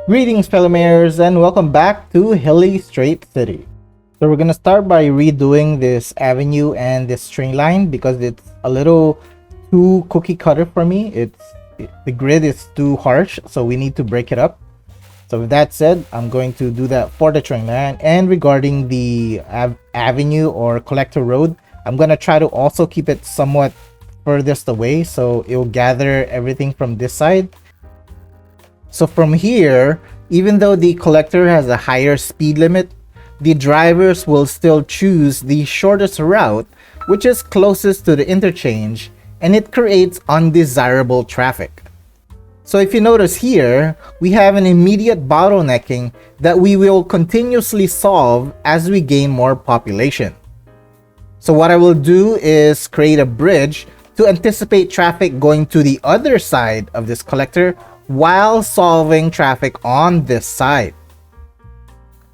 Greetings, fellow mayors, and welcome back to Hilly Strait City. So we're gonna start by redoing this avenue and this string line because it's a little too cookie cutter for me. The grid is too harsh, so we need to break it up. So with that said, I'm going to do that for the string line. And regarding the avenue or collector road, I'm gonna try to also keep it somewhat furthest away so it will gather everything from this side. So from here, even though the collector has a higher speed limit, the drivers will still choose the shortest route, which is closest to the interchange, and it creates undesirable traffic. So if you notice here, we have an immediate bottlenecking that we will continuously solve as we gain more population. So what I will do is create a bridge to anticipate traffic going to the other side of this collector while solving traffic on this side.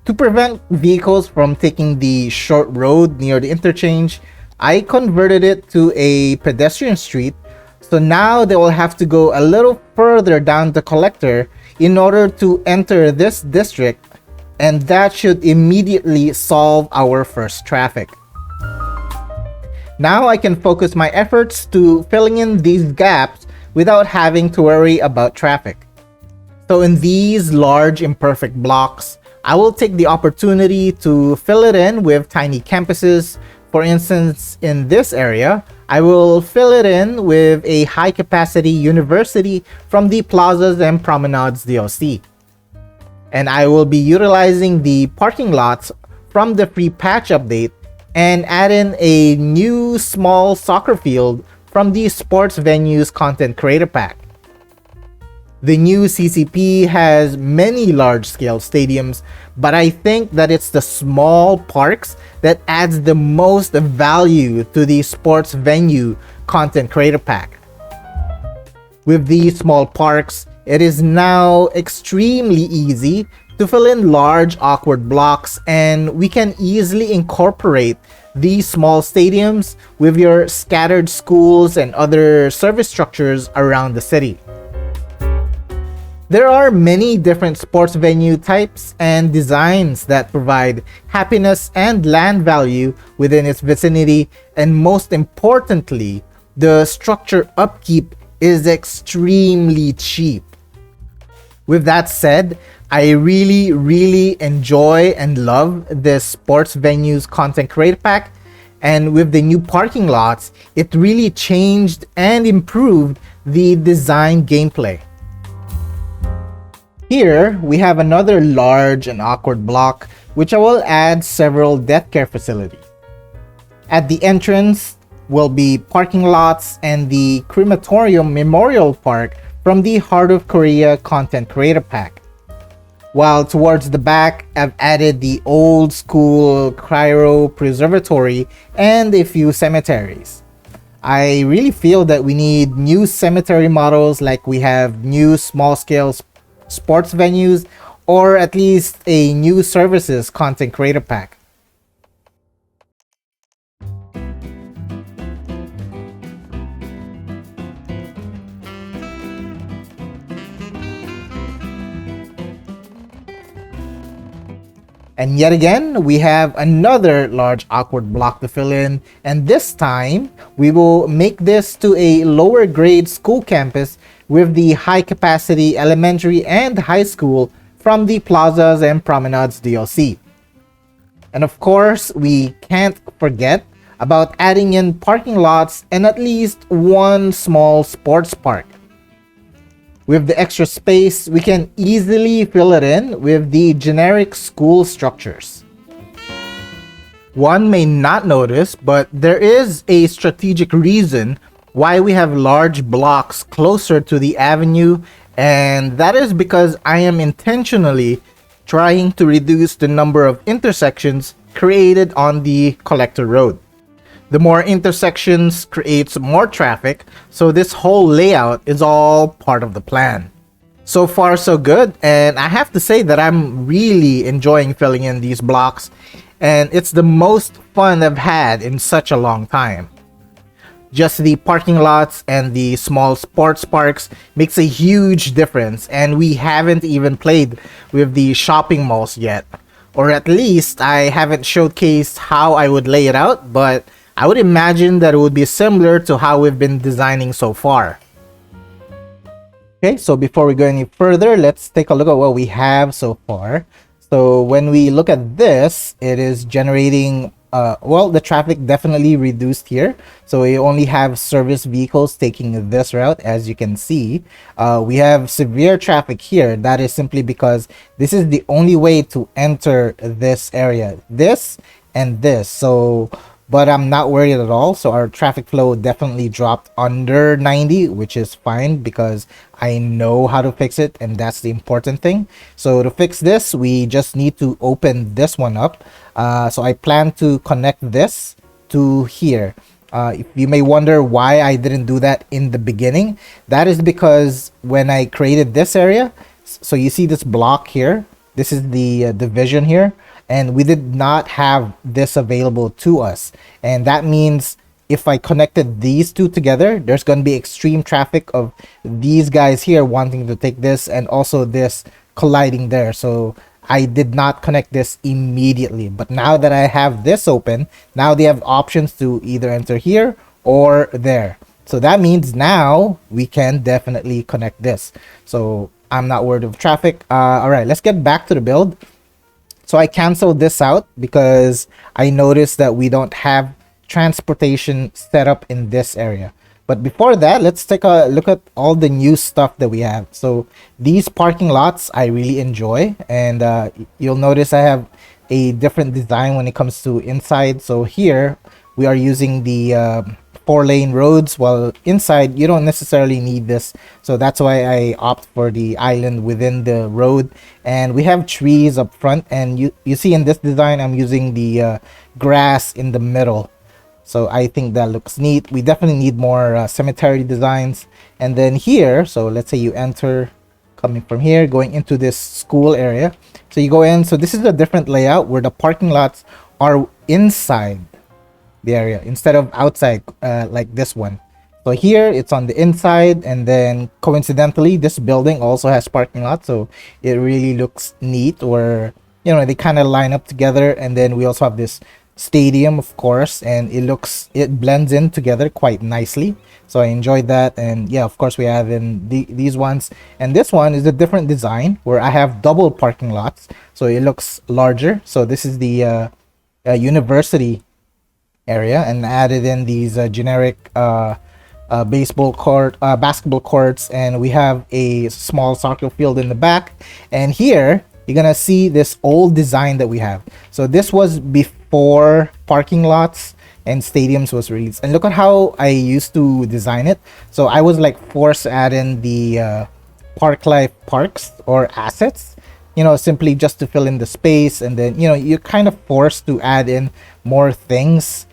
To prevent vehicles from taking the short road near the interchange, I converted it to a pedestrian street, so now they will have to go a little further down the collector in order to enter this district, and that should immediately solve our first traffic. Now I can focus my efforts to filling in these gaps without having to worry about traffic. So in these large imperfect blocks, I will take the opportunity to fill it in with tiny campuses. For instance, in this area, I will fill it in with a high capacity university from the Plazas and Promenades DLC. And I will be utilizing the parking lots from the free patch update and add in a new small soccer field from the Sports Venues Content Creator Pack. The new CCP has many large-scale stadiums, but I think that it's the small parks that adds the most value to the Sports Venue Content Creator Pack. With these small parks, it is now extremely easy to fill in large awkward blocks, and we can easily incorporate these small stadiums with your scattered schools and other service structures around the city. There are many different sports venue types and designs that provide happiness and land value within its vicinity, and most importantly, the structure upkeep is extremely cheap. With that said, I really enjoy and love this Sports Venues Content Creator Pack, and with the new parking lots, it really changed and improved the design gameplay. Here, we have another large and awkward block, which I will add several death care facilities. At the entrance will be parking lots and the Crematorium Memorial Park from the Heart of Korea Content Creator Pack. While towards the back, I've added the old school Cryo Preservatory and a few cemeteries. I really feel that we need new cemetery models like we have new small-scale sports venues, or at least a new services content creator pack. And yet again, we have another large awkward block to fill in, and this time we will make this to a lower grade school campus with the high capacity elementary and high school from the Plazas and Promenades DLC. And of course, we can't forget about adding in parking lots and at least one small sports park. With the extra space, we can easily fill it in with the generic school structures. One may not notice, but there is a strategic reason why we have large blocks closer to the avenue, and that is because I am intentionally trying to reduce the number of intersections created on the collector road. The more intersections creates more traffic, so this whole layout is all part of the plan. So far so good, and I have to say that I'm really enjoying filling in these blocks, and it's the most fun I've had in such a long time. just the parking lots and the small sports parks makes a huge difference, and we haven't even played with the shopping malls yet. Or at least I haven't showcased how I would lay it out, but I would imagine that it would be similar to how we've been designing so far. Okay, so before we go any further, let's take a look at what we have so far. So when we look at this, it is generating, well, the traffic definitely reduced here. So we only have service vehicles taking this route, as you can see. We have severe traffic here. That is simply because this is the only way to enter this area, this and this. So but I'm not worried at all. So our traffic flow definitely dropped under 90, which is fine because I know how to fix it, and that's the important thing. So to fix this, we just need to open this one up. So I plan to connect this to here. If you may wonder why I didn't do that in the beginning, that is because when I created this area, so you see this block here, this is the division here, and we did not have this available to us. And that means if I connected these two together, there's going to be extreme traffic of these guys here wanting to take this and also this colliding there. So I did not connect this immediately. But now that I have this open, now they have options to either enter here or there. So that means now we can definitely connect this. So I'm not worried of traffic. All right, let's get back to the build. So I canceled this out because I noticed that we don't have transportation set up in this area. But before that, let's take a look at all the new stuff that we have. So these parking lots I really enjoy, and you'll notice I have a different design when it comes to inside. So here we are using the 4-lane roads, while inside you don't necessarily need this, so that's why I opt for the island within the road. And we have trees up front, and you see in this design I'm using the grass in the middle, so I think that looks neat. We definitely need more cemetery designs. And then here, so let's say you enter coming from here going into this school area, so you go in. So this is a different layout where the parking lots are inside the area instead of outside, like this one. So here it's on the inside, and then coincidentally this building also has parking lot, so it really looks neat where, you know, they kind of line up together. And then we also have this stadium, of course, and it blends in together quite nicely, so I enjoyed that. And yeah, of course we have in these ones, and this one is a different design where I have double parking lots, so it looks larger. So this is the university area, and added in these generic basketball courts, and we have a small soccer field in the back. And here you're gonna see this old design that we have. So this was before parking lots and stadiums was released, and look at how I used to design it. So I was like forced to add in the park life parks or assets, you know, simply just to fill in the space. And then, you know, you're kind of forced to add in more things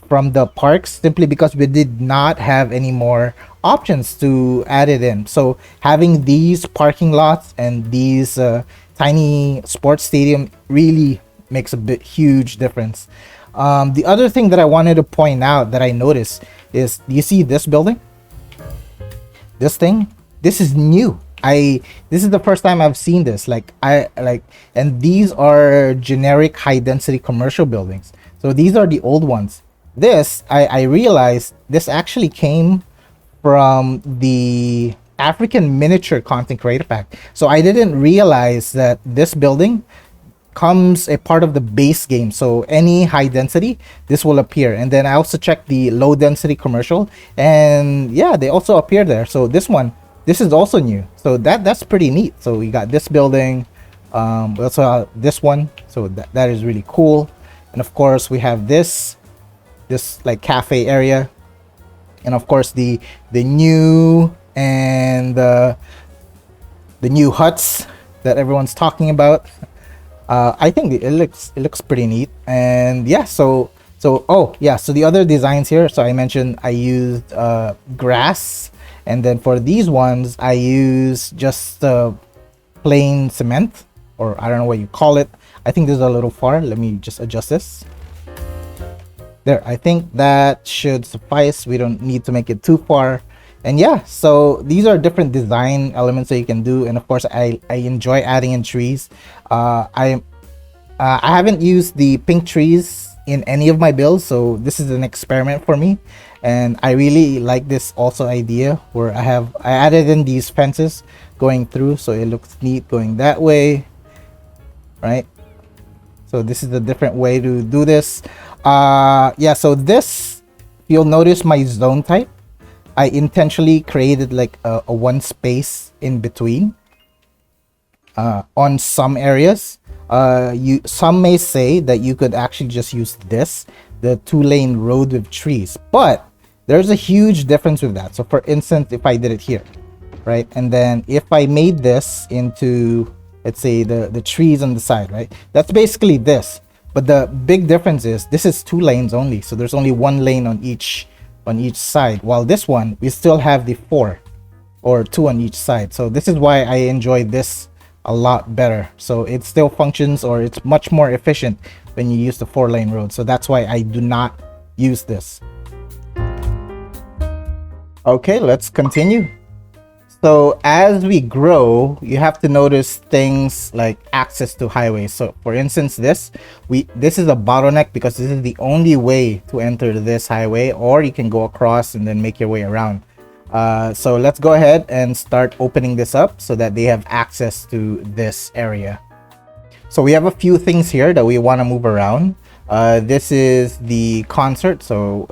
from the parks simply because we did not have any more options to add it in. So having these parking lots and these tiny sports stadium really makes a huge difference. The other thing that I wanted to point out that I noticed is, you see this building, this thing, this is new. This is the first time I've seen this. And these are generic high density commercial buildings. So these are the old ones. This, I realized this actually came from the African Miniature Content Creator Pack. So I didn't realize that this building comes a part of the base game. So any high density, this will appear. And then I also checked the low density commercial, and yeah, they also appear there. So this is also new. So that's pretty neat. So we got this building. We also have this one. So that is really cool. And of course we have this like cafe area, and of course the new and the new huts that everyone's talking about. I think it looks pretty neat. And yeah, so the other designs here, so I mentioned I used grass, and then for these ones I use just plain cement, or I don't know what you call it. I think this is a little far. Let me just adjust this. There, I think that should suffice. We don't need to make it too far. And yeah, so these are different design elements that you can do. And of course, I enjoy adding in trees. I haven't used the pink trees in any of my builds, so this is an experiment for me. And I really like this also idea where I added in these fences going through, so it looks neat going that way, right? So this is a different way to do this. Yeah, so this, you'll notice my zone type, I intentionally created like a one space in between on some areas. Some may say that you could actually just use this, the 2-lane road with trees, but there's a huge difference with that. So for instance, if I did it here, right, and then if I made this into, let's say, the trees on the side, right, that's basically this. But the big difference is this is 2 lanes only, so there's only 1 lane on each side, while this one we still have the 4 or 2 on each side. So this is why I enjoy this a lot better. So it still functions, or it's much more efficient when you use the 4-lane road. So that's why I do not use this. Okay, let's continue. So as we grow, you have to notice things like access to highways. So for instance, this is a bottleneck because this is the only way to enter this highway, or you can go across and then make your way around. So let's go ahead and start opening this up so that they have access to this area. So we have a few things here that we want to move around. This is the concert, so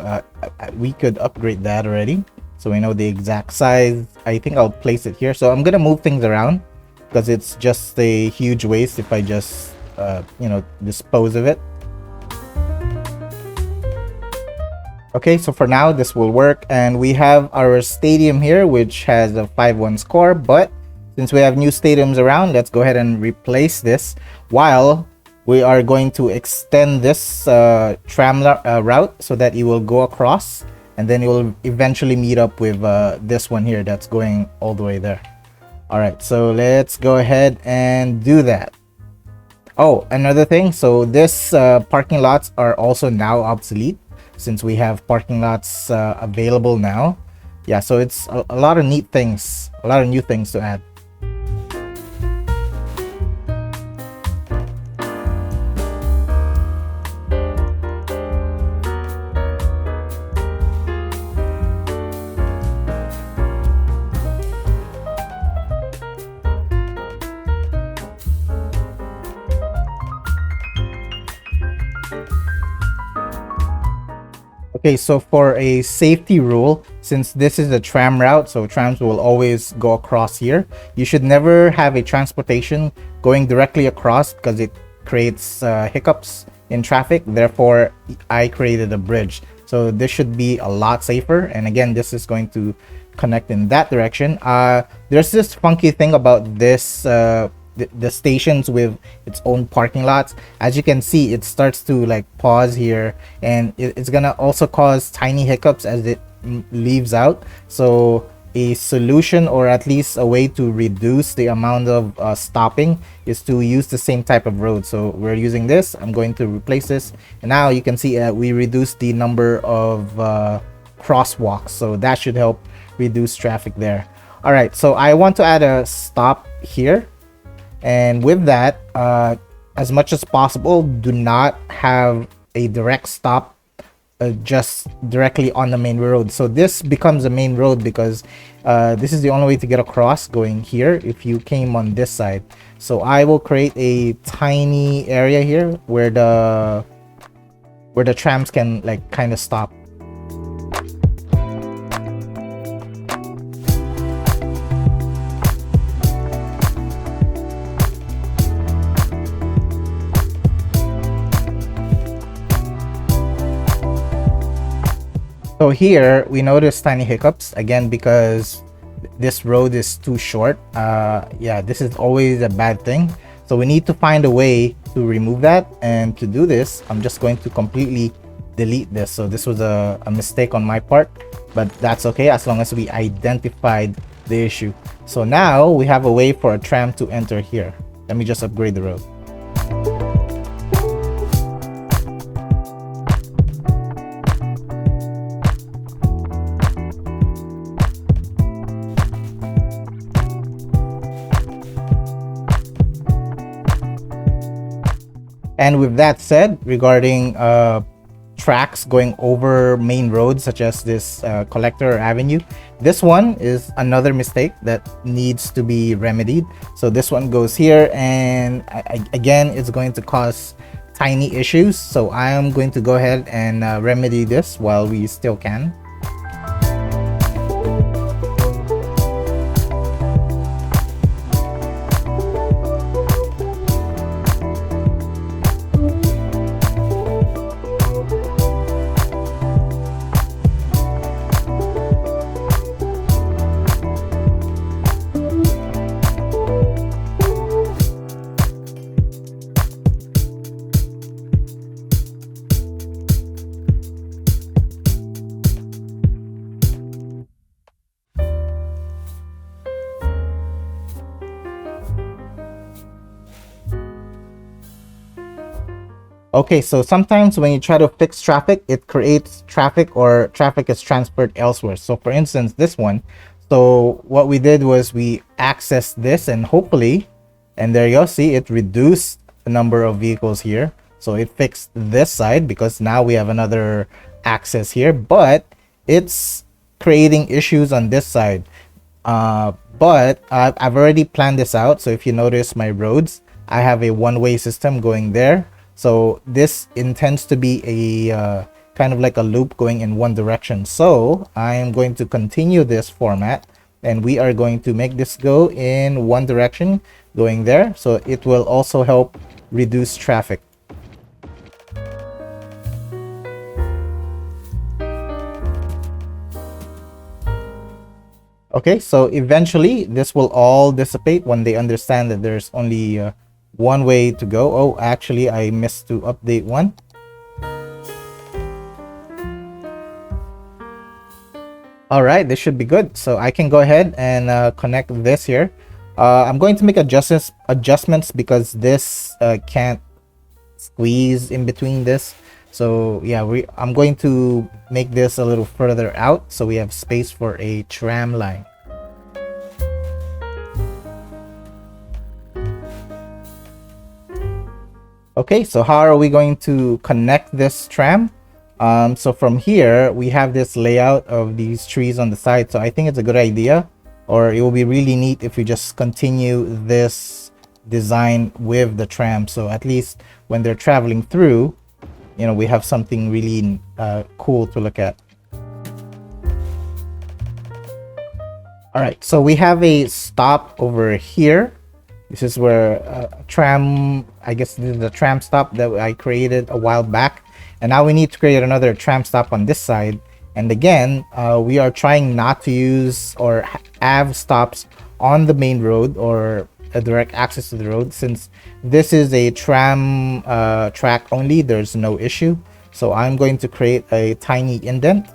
we could upgrade that already, so we know the exact size. I think I'll place it here. So I'm gonna move things around because it's just a huge waste if I just dispose of it. Okay, so for now this will work, and we have our stadium here which has a 5-1 score, but since we have new stadiums around, let's go ahead and replace this while we are going to extend this tram route so that it will go across, and then it will eventually meet up with this one here that's going all the way there. All right, so let's go ahead and do that. Oh, another thing, so this parking lots are also now obsolete since we have parking lots available now. Yeah, so it's a lot of neat things, a lot of new things to add. Okay, so for a safety rule, since this is a tram route, so trams will always go across here, you should never have a transportation going directly across because it creates hiccups in traffic. Therefore, I created a bridge. So this should be a lot safer. And again, this is going to connect in that direction. There's this funky thing about this the stations with its own parking lots. As you can see, it starts to like pause here, and it's gonna also cause tiny hiccups as it leaves out. So a solution, or at least a way to reduce the amount of stopping, is to use the same type of road. So we're using this. I'm going to replace this, and now you can see we reduced the number of crosswalks, so that should help reduce traffic there. All right, so I want to add a stop here. And with that, as much as possible, do not have a direct stop just directly on the main road. So this becomes a main road because this is the only way to get across going here if you came on this side. So I will create a tiny area here where the trams can like kind of stop. So here we notice tiny hiccups again because this road is too short. Yeah, this is always a bad thing. So we need to find a way to remove that. And to do this, I'm just going to completely delete this. So this was a mistake on my part, but that's okay as long as we identified the issue. So now we have a way for a tram to enter here. Let me just upgrade the road. And with that said, regarding tracks going over main roads such as this collector avenue, this one is another mistake that needs to be remedied. So this one goes here, and again, it's going to cause tiny issues. So I am going to go ahead and remedy this while we still can. Okay, so sometimes when you try to fix traffic, it creates traffic or traffic is transferred elsewhere. So for instance, this one. So what we did was we accessed this, and hopefully, and there you go, see, it reduced the number of vehicles here. So it fixed this side because now we have another access here, but it's creating issues on this side. But I've already planned this out. So if you notice my roads, I have a one-way system going there. So this intends to be a kind of like a loop going in one direction. So I am going to continue this format, and we are going to make this go in one direction going there. So it will also help reduce traffic. Okay, so eventually this will all dissipate when they understand that there's only one way to go. Oh, actually, I missed to update one. All right, this should be good. So I can go ahead and connect this here. I'm going to make adjustments because this can't squeeze in between this. So yeah, I'm going to make this a little further out so we have space for a tram line. Okay, so how are we going to connect this tram? So from here, we have this layout of these trees on the side. So I think it's a good idea, or it will be really neat if we just continue this design with the tram. So at least when they're traveling through, you know, we have something really cool to look at. All right, so we have a stop over here. This is where tram, I guess this is the tram stop that I created a while back. And now we need to create another tram stop on this side. And again, we are trying not to use or have stops on the main road or a direct access to the road. Since this is a tram track only, there's no issue. So I'm going to create a tiny indent.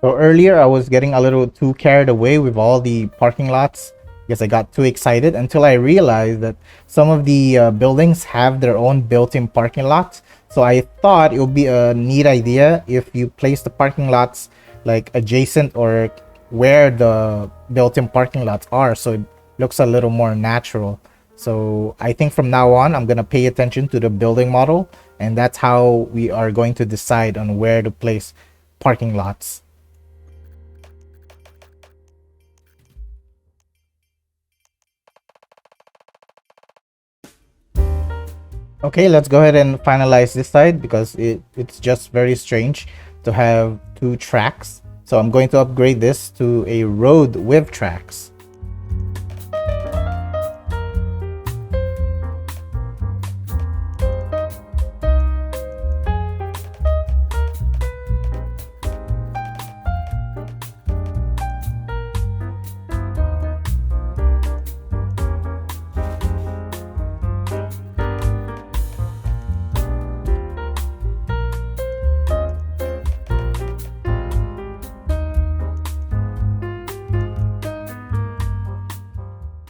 So earlier I was getting a little too carried away with all the parking lots because I got too excited until I realized that some of the buildings have their own built-in parking lots. So I thought it would be a neat idea if you place the parking lots like adjacent or where the built-in parking lots are, so it looks a little more natural. So I think from now on, I'm gonna pay attention to the building model, and that's how we are going to decide on where to place parking lots. Okay, let's go ahead and finalize this side because it's just very strange to have two tracks. So I'm going to upgrade this to a road with tracks.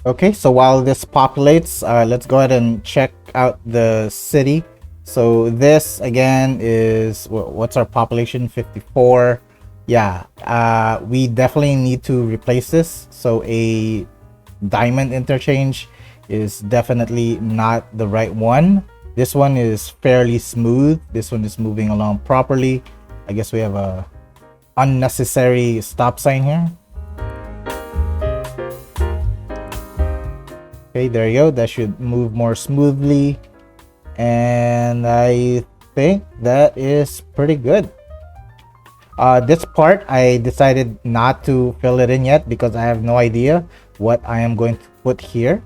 Okay, so while this populates, let's go ahead and check out the city. So this again is what's our population? 54. Yeah, we definitely need to replace this. So a diamond interchange is definitely not the right one. This one is fairly smooth. This one is moving along properly. I guess we have a unnecessary stop sign here. Okay, there you go. That should move more smoothly. And I think that is pretty good. This part, I decided not to fill it in yet because I have no idea what I am going to put here.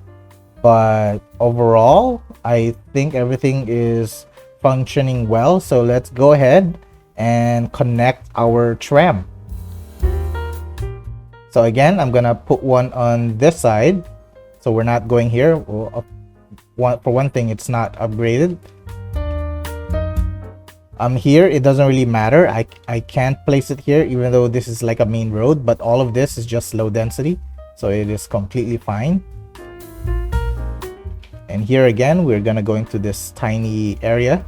But overall, I think everything is functioning well. So let's go ahead and connect our tram. So again, I'm gonna put one on this side. So we're not going here. Well, for one thing, it's not upgraded. Here, it doesn't really matter. I can't place it here, even though this is like a main road, but all of this is just low density. So it is completely fine. And here again, we're gonna go into this tiny area.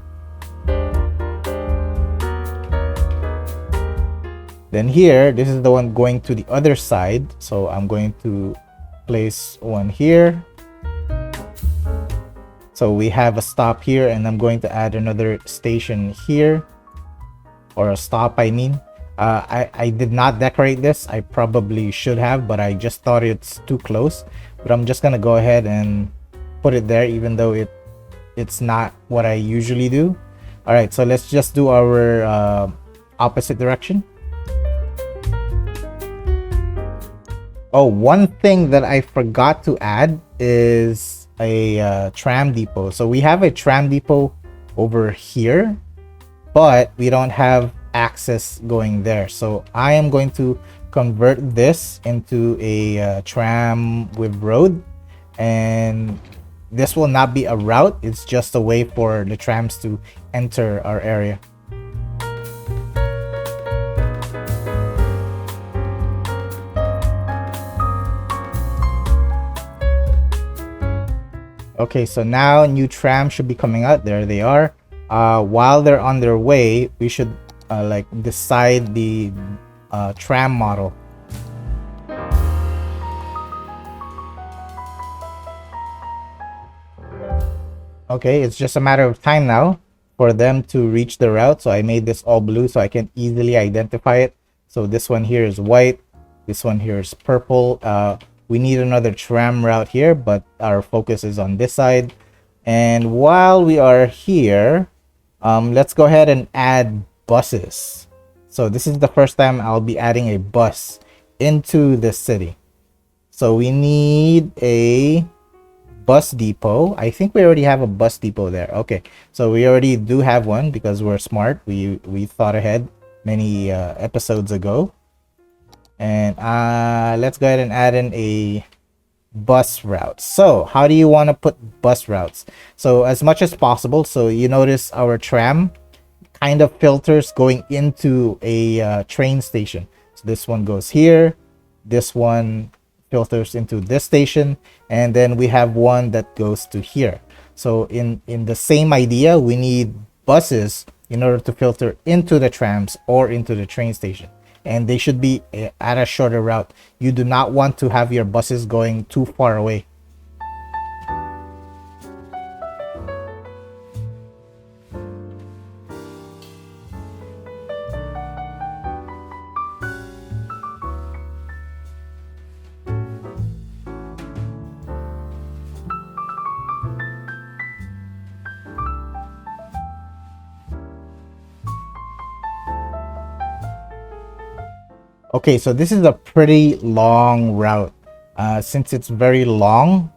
Then here, this is the one going to the other side. So I'm going to place one here. So we have a stop here, and I'm going to add another station here, or a stop, I mean. I did not decorate this. I probably should have, but I just thought it's too close. But I'm just gonna go ahead and put it there, even though it's not what I usually do. All right, so let's just do our opposite direction. Oh, one thing that I forgot to add is a tram depot. So we have a tram depot over here, but we don't have access going there. So I am going to convert this into a tram with road, and this will not be a route. It's just a way for the trams to enter our area. Okay, so now new trams should be coming out. There they are. While they're on their way, we should like decide the tram model. Okay, it's just a matter of time now for them to reach the route. So I made this all blue so I can easily identify it. So this one here is white. This one here is purple. We need another tram route here, but our focus is on this side. And while we are here, let's go ahead and add buses. So this is the first time I'll be adding a bus into the city. So we need a bus depot. I think we already have a bus depot there. Okay, so we already do have one because we're smart. We thought ahead many episodes ago. And let's go ahead and add in a bus route. So how do you want to put bus routes? So as much as possible. So you notice our tram kind of filters going into a train station. So this one goes here, this one filters into this station, and then we have one that goes to here. So in the same idea, we need buses in order to filter into the trams or into the train station, and they should be at a shorter route. You do not want to have your buses going too far away. Okay, so this is a pretty long route. Since it's very long,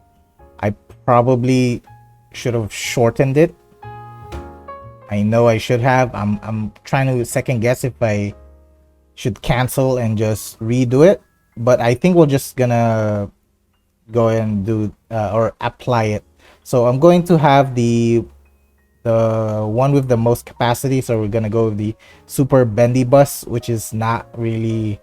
I probably should have shortened it. I know I should have. I'm trying to second guess if I should cancel and just redo it, but I think we're just gonna go and do or apply it. So I'm going to have the one with the most capacity, so we're gonna go with the super bendy bus, which is not really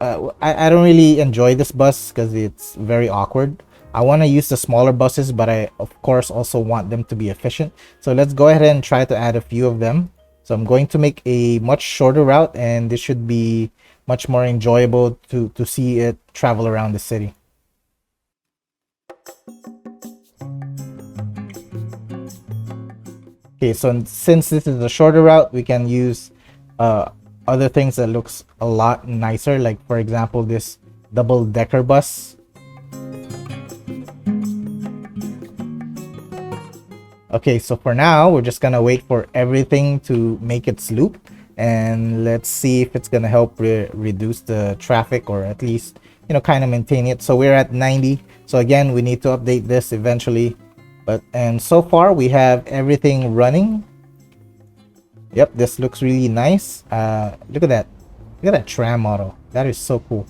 I don't really enjoy this bus because it's very awkward. I want to use the smaller buses, but I of course also want them to be efficient. So let's go ahead and try to add a few of them. So I'm going to make a much shorter route, and this should be much more enjoyable to see it travel around the city. Okay, so since this is a shorter route, we can use other things that looks a lot nicer, like for example this double-decker bus. Okay, so for now we're just gonna wait for everything to make its loop, and let's see if it's gonna help reduce the traffic, or at least, you know, kind of maintain it. So we're at 90, so again we need to update this eventually, and so far we have everything running. Yep, this looks really nice. Look at that. Look at that tram model. That is so cool.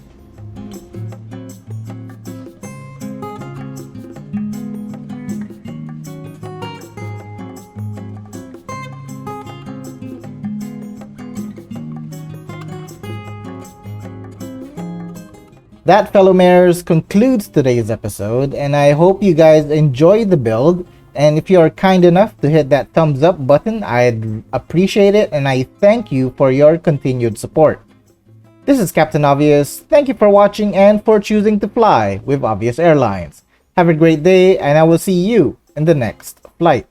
That, fellow mayors, concludes today's episode, and I hope you guys enjoyed the build. And if you are kind enough to hit that thumbs up button, I'd appreciate it, and I thank you for your continued support. This is Captain Obvious. Thank you for watching and for choosing to fly with Obvious Airlines. Have a great day, and I will see you in the next flight.